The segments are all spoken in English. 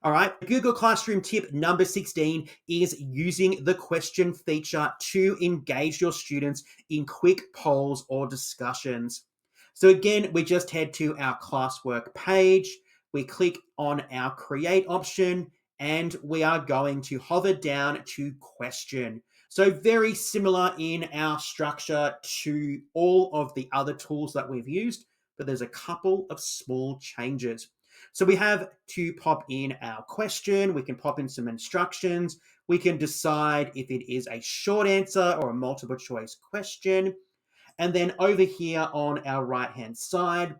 All right, Google Classroom tip number 16 is using the question feature to engage your students in quick polls or discussions. So again, we just head to our classwork page, we click on our create option, and we are going to hover down to question. So very similar in our structure to all of the other tools that we've used, but there's a couple of small changes. So we have to pop in our question, we can pop in some instructions, we can decide if it is a short answer or a multiple choice question. And then over here on our right hand side,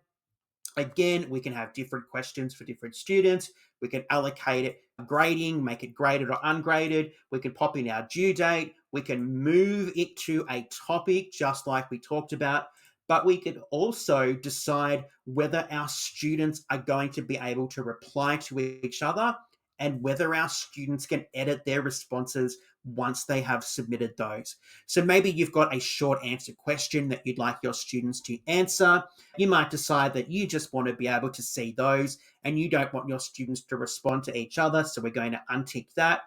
again, we can have different questions for different students. We can allocate it grading, make it graded or ungraded. We can pop in our due date. We can move it to a topic, just like we talked about. But we could also decide whether our students are going to be able to reply to each other and whether our students can edit their responses once they have submitted those. So maybe you've got a short answer question that you'd like your students to answer. You might decide that you just want to be able to see those and you don't want your students to respond to each other. So we're going to untick that.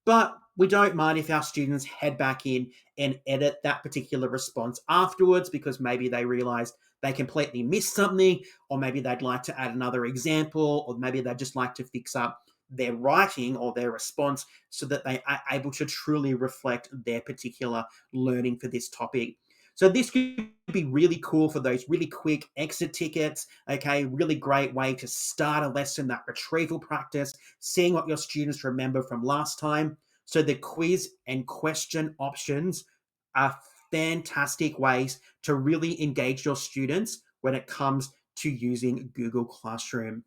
But we don't mind if our students head back in and edit that particular response afterwards because maybe they realize they completely missed something, or maybe they'd like to add another example, or maybe they'd just like to fix up their writing or their response so that they are able to truly reflect their particular learning for this topic. So this could be really cool for those really quick exit tickets. Okay, really great way to start a lesson, that retrieval practice, seeing what your students remember from last time. So the quiz and question options are fantastic ways to really engage your students when it comes to using Google Classroom.